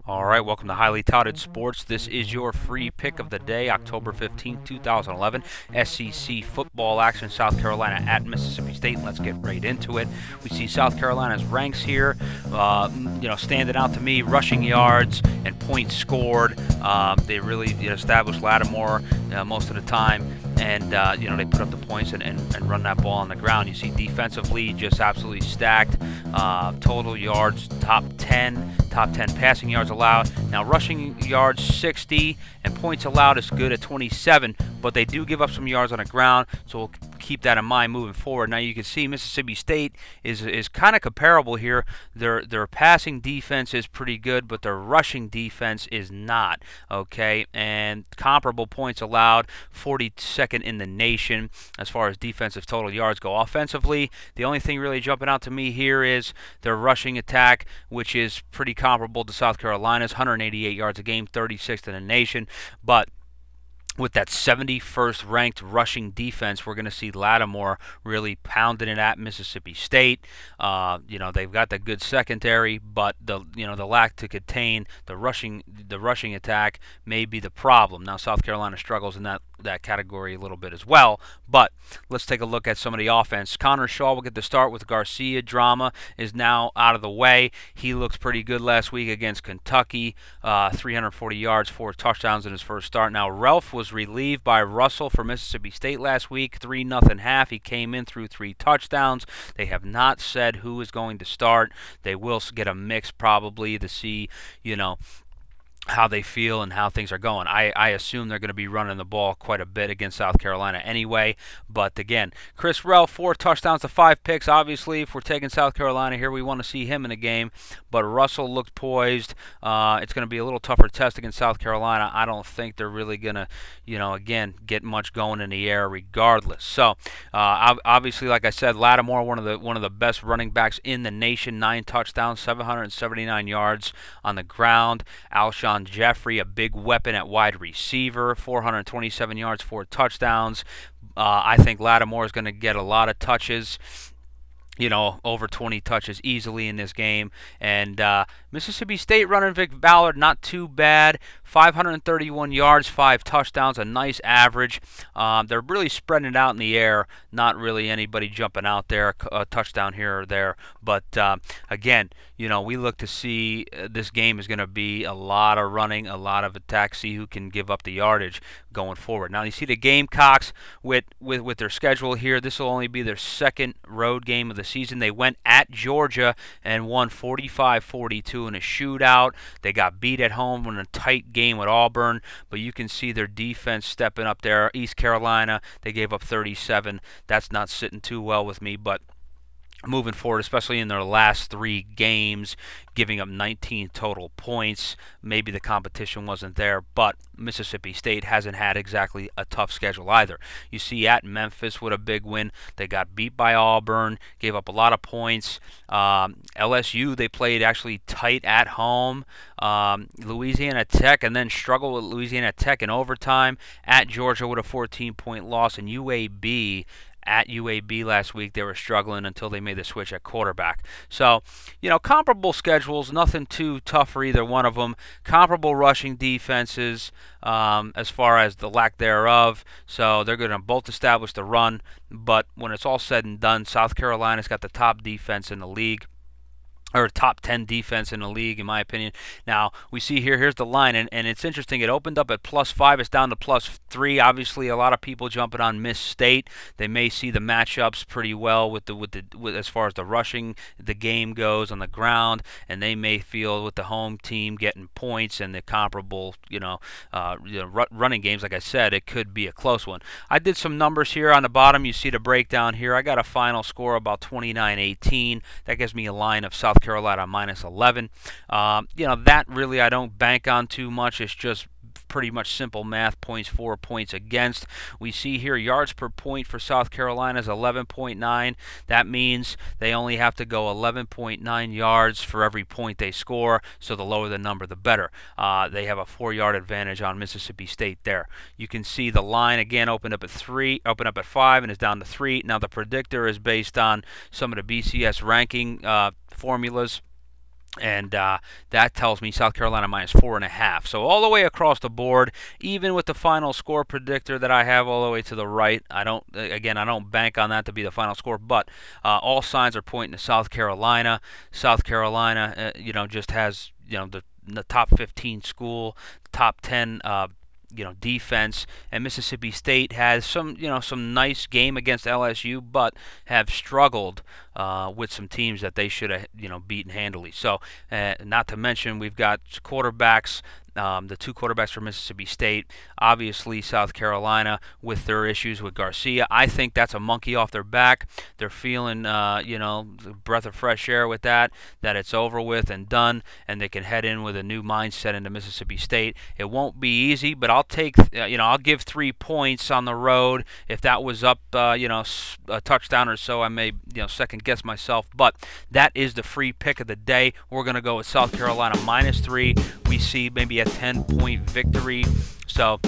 All right, welcome to Highly Touted Sports. This is your free pick of the day, October 15th, 2011. SEC football action, South Carolina at Mississippi State. Let's get right into it. We see South Carolina's ranks here, standing out to me, rushing yards and points scored. They really established Lattimore most of the time. And, they put up the points and run that ball on the ground. You see defensively just absolutely stacked. Total yards, top 10 passing yards allowed. Now rushing yards 60 and points allowed is good at 27, but they do give up some yards on the ground, so we'll keep that in mind moving forward. Now you can see Mississippi State is kind of comparable here. Their passing defense is pretty good, but their rushing defense is not, okay? And comparable points allowed, 42nd in the nation as far as defensive total yards go. Offensively, the only thing really jumping out to me here is their rushing attack, which is pretty comparable to South Carolina's, 188 yards a game, 36th in the nation, but with that 71st ranked rushing defense, we're going to see Lattimore really pounding it at Mississippi State. They've got the good secondary, but the lack to contain the rushing attack may be the problem. Now South Carolina struggles in that category a little bit as well, but let's take a look at some of the offense. Connor Shaw will get the start with Garcia. Drama is now out of the way. He looks pretty good last week against Kentucky, 340 yards, 4 touchdowns in his first start. Now Ralph was relieved by Russell for Mississippi State last week, 3-0 half. He came in through 3 touchdowns. They have not said who is going to start. They will get a mix probably to see, how they feel and how things are going. I assume they're going to be running the ball quite a bit against South Carolina anyway. But again, Chris Ralph, 4 touchdowns to 5 picks. Obviously, if we're taking South Carolina here, we want to see him in the game. But Russell looked poised. It's going to be a little tougher test against South Carolina. I don't think they're really going to, again, get much going in the air regardless. So obviously, like I said, Lattimore, one of the best running backs in the nation, 9 touchdowns, 779 yards on the ground. Alshon Jeffrey, a big weapon at wide receiver, 427 yards, 4 touchdowns. I think Lattimore is going to get a lot of touches, over 20 touches easily in this game. And Mississippi State running Vic Ballard, not too bad. 531 yards, 5 touchdowns, a nice average. They're really spreading it out in the air. Not really anybody jumping out there, a touchdown here or there. But again, we look to see this game is going to be a lot of running, a lot of attack, see who can give up the yardage going forward. Now you see the Gamecocks with their schedule here. This will only be their second road game of the season. They went at Georgia and won 45-42 in a shootout. They got beat at home in a tight game with Auburn, but you can see their defense stepping up there. East Carolina, they gave up 37. That's not sitting too well with me, but moving forward, especially in their last 3 games, giving up 19 total points. Maybe the competition wasn't there, but Mississippi State hasn't had exactly a tough schedule either. You see at Memphis with a big win. They got beat by Auburn, gave up a lot of points. LSU, they played actually tight at home. Louisiana Tech, and then struggled with Louisiana Tech in overtime. At Georgia with a 14-point loss, and UAB. At UAB last week, they were struggling until they made the switch at quarterback. So, comparable schedules, nothing too tough for either one of them. Comparable rushing defenses as far as the lack thereof. So they're going to both establish the run. But when it's all said and done, South Carolina's got the top defense in the league, or top 10 defense in the league, in my opinion. Now, we see here's the line, and it's interesting. It opened up at +5. It's down to +3. Obviously, a lot of people jumping on Miss State. They may see the matchups pretty well with as far as the rushing the game goes on the ground, and they may feel with the home team getting points and the comparable, running games. Like I said, it could be a close one. I did some numbers here on the bottom. You see the breakdown here. I got a final score about 29-18. That gives me a line of South Carolina -11. That really I don't bank on too much. It's just pretty much simple math, points for, points against. We see here yards per point for South Carolina is 11.9. That means they only have to go 11.9 yards for every point they score, so the lower the number, the better. They have a 4-yard advantage on Mississippi State there. You can see the line, again, opened up at 5, and is down to 3. Now, the predictor is based on some of the BCS ranking formulas. And that tells me South Carolina minus 4.5. So all the way across the board, even with the final score predictor that I have all the way to the right, I don't bank on that to be the final score, but all signs are pointing to South Carolina. South Carolina, just has the top 15 school, top 10. Defense, and Mississippi State has some nice game against LSU, but have struggled with some teams that they should have beaten handily. So, not to mention we've got quarterbacks. The two quarterbacks from Mississippi State, obviously South Carolina with their issues with Garcia. I think that's a monkey off their back. They're feeling, a breath of fresh air with that it's over with and done, and they can head in with a new mindset into Mississippi State. It won't be easy, but I'll take, I'll give 3 points on the road. If that was up, a touchdown or so, I may, second guess myself. But that is the free pick of the day. We're going to go with South Carolina -3. We see maybe a 10-point victory. So,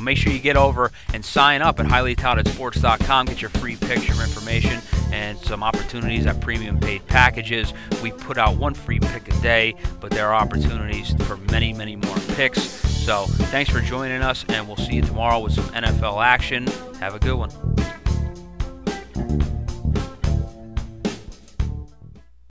make sure you get over and sign up at highlytoutedsports.com. Get your free picks, your information, and some opportunities at premium paid packages. We put out one free pick a day, but there are opportunities for many, many more picks. So, thanks for joining us, and we'll see you tomorrow with some NFL action. Have a good one.